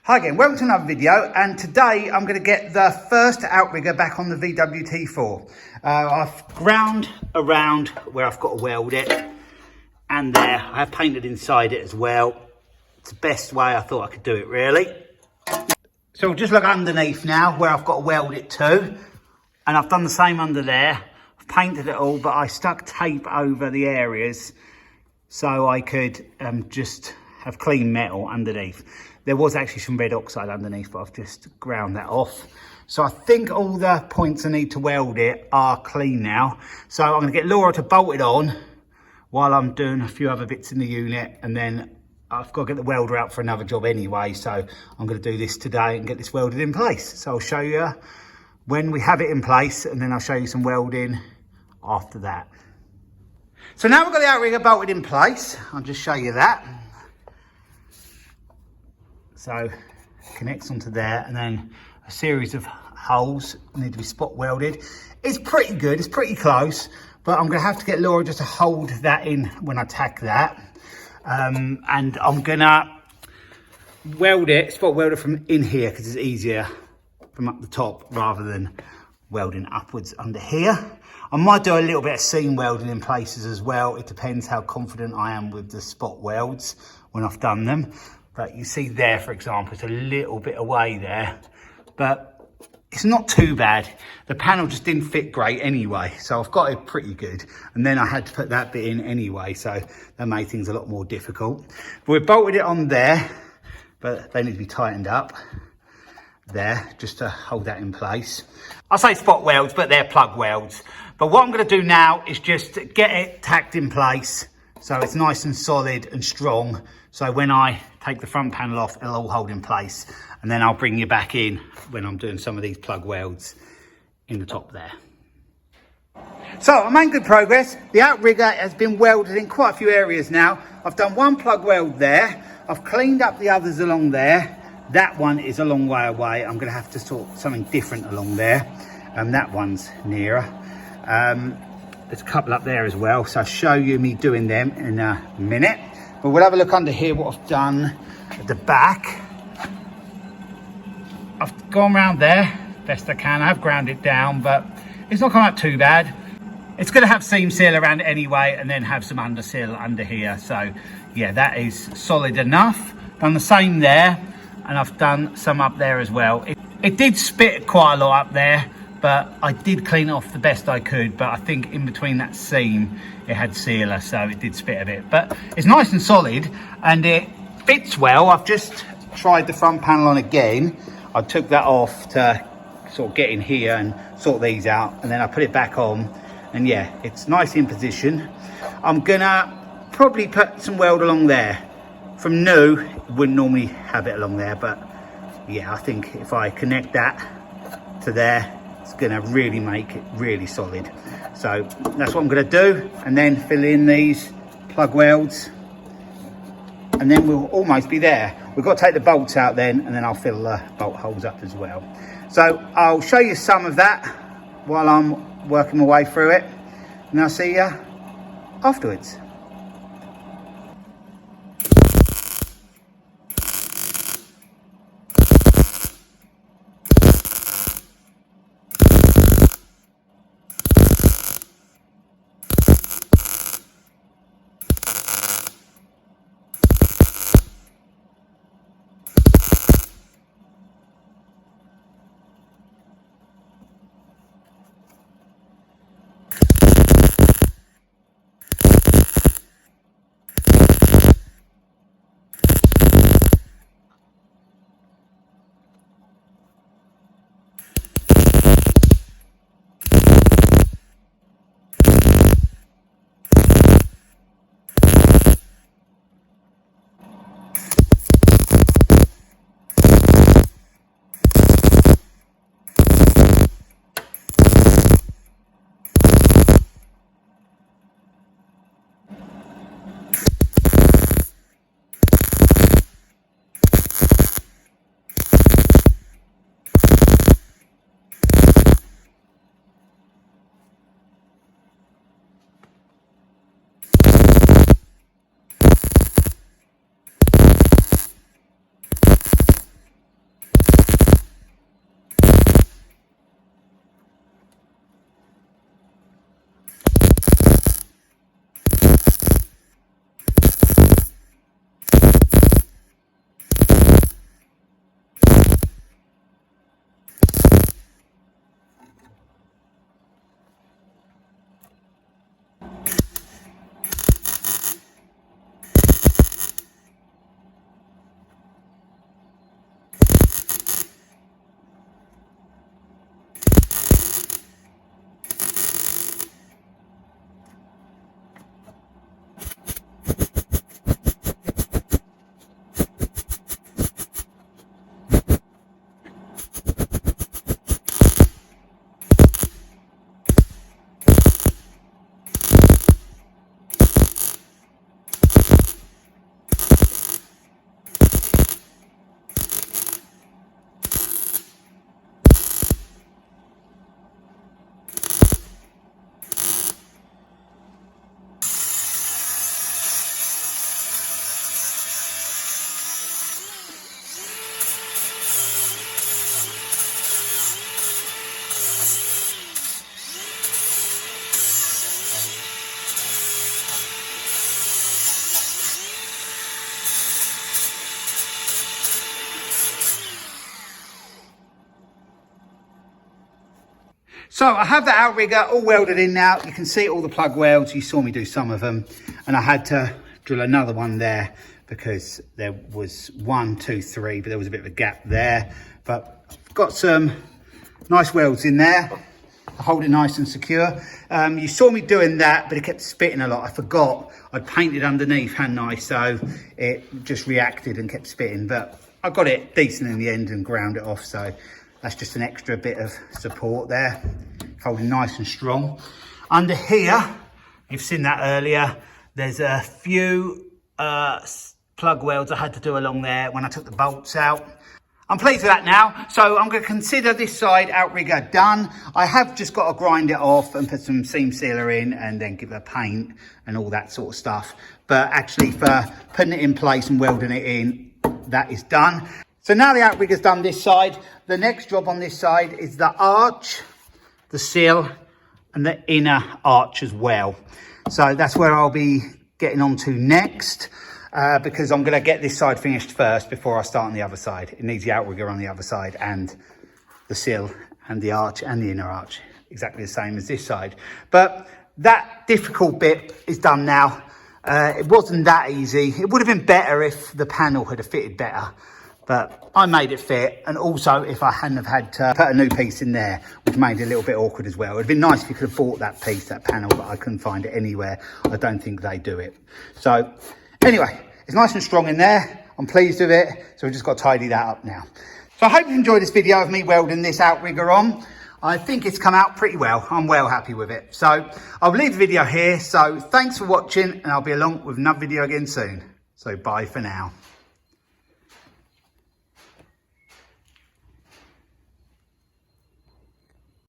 Hi again, welcome to another video, and today I'm going to get the first Outrigger back on the VW T4. I've ground around where I've got to weld it, and there I have painted inside it as well. It's the best way I thought I could do it, really. So we'll just look underneath now where I've got to weld it to, and I've done the same under there. I've painted it all, but I stuck tape over the areas so I could just have clean metal underneath. There was actually some red oxide underneath, but I've just ground that off. So I think all the points I need to weld it are clean now. So I'm going to get Laura to bolt it on while I'm doing a few other bits in the unit, and then I've got to get the welder out for another job anyway. So I'm going to do this today and get this welded in place. So I'll show you when we have it in place, and then I'll show you some welding after that. So now we've got the Outrigger bolted in place. I'll just show you that. So it connects onto there, and then a series of holes need to be spot welded. It's pretty good, it's pretty close, but I'm gonna have to get Laura just to hold that in when I tack that. And I'm gonna weld it, spot weld it from in here, because it's easier from up the top rather than welding upwards under here. I might do a little bit of seam welding in places as well. It depends how confident I am with the spot welds when I've done them. But you see there, for example, it's a little bit away there, but it's not too bad. The panel just didn't fit great anyway, so I've got it pretty good. And then I had to put that bit in anyway, so that made things a lot more difficult. But we've bolted it on there, but they need to be tightened up there just to hold that in place. I say spot welds, but they're plug welds. But what I'm going to do now is just get it tacked in place so it's nice and solid and strong. So when I take the front panel off, it'll all hold in place. And then I'll bring you back in when I'm doing some of these plug welds in the top there. So I'm making good progress. The Outrigger has been welded in quite a few areas now. I've done one plug weld there. I've cleaned up the others along there. That one is a long way away. I'm gonna have to sort something different along there. That one's nearer. There's a couple up there as well. So I'll show you me doing them in a minute. But we'll have a look under here what I've done at the back. I've gone around there best I can. I've ground it down, but it's not come out too bad. It's going to have seam seal around it anyway, and then have some under seal under here. So yeah, that is solid enough. Done the same there, and I've done some up there as well. It did spit quite a lot up there, but I did clean it off the best I could. But I think in between that seam, it had sealer, so it did spit a bit. But it's nice and solid, and it fits well. I've just tried the front panel on again. I took that off to sort of get in here and sort these out, and then I put it back on, and yeah, it's nice in position. I'm gonna probably put some weld along there. From new, wouldn't normally have it along there, but yeah, I think if I connect that to there, it's gonna really make it really solid. So that's what I'm gonna do, and then fill in these plug welds, and then we'll almost be there. We've got to take the bolts out then, and then I'll fill the bolt holes up as well. So I'll show you some of that while I'm working my way through it, and I'll see you afterwards. So I have the outrigger all welded in now. You can see all the plug welds. You saw me do some of them. And I had to drill another one there because there was 1, 2, 3, but there was a bit of a gap there. But I've got some nice welds in there to hold it nice and secure. You saw me doing that, but it kept spitting a lot. I forgot I'd painted underneath, hadn't I? So it just reacted and kept spitting. But I got it decent in the end and ground it off. So that's just an extra bit of support there, holding nice and strong. Under here, you've seen that earlier, there's a few plug welds I had to do along there when I took the bolts out. I'm pleased with that now, so I'm going to consider this side outrigger done. I have just got to grind it off and put some seam sealer in and then give it a paint and all that sort of stuff. But actually for putting it in place and welding it in, that is done. So now the outrigger's done this side, the next job on this side is the arch, the sill, and the inner arch as well. So that's where I'll be getting on to next, because I'm going to get this side finished first before I start on the other side. It needs the outrigger on the other side and the sill and the arch and the inner arch, exactly the same as this side. But that difficult bit is done now. It wasn't that easy. It would have been better if the panel had fitted better. But I made it fit, and also if I hadn't have had to put a new piece in there, which made it a little bit awkward as well. It'd been nice if you could have bought that piece, that panel, but I couldn't find it anywhere. I don't think they do it. So anyway, it's nice and strong in there. I'm pleased with it. So we've just got to tidy that up now. So I hope you enjoyed this video of me welding this outrigger on. I think it's come out pretty well. I'm well happy with it. So I'll leave the video here. So thanks for watching, and I'll be along with another video again soon. So bye for now.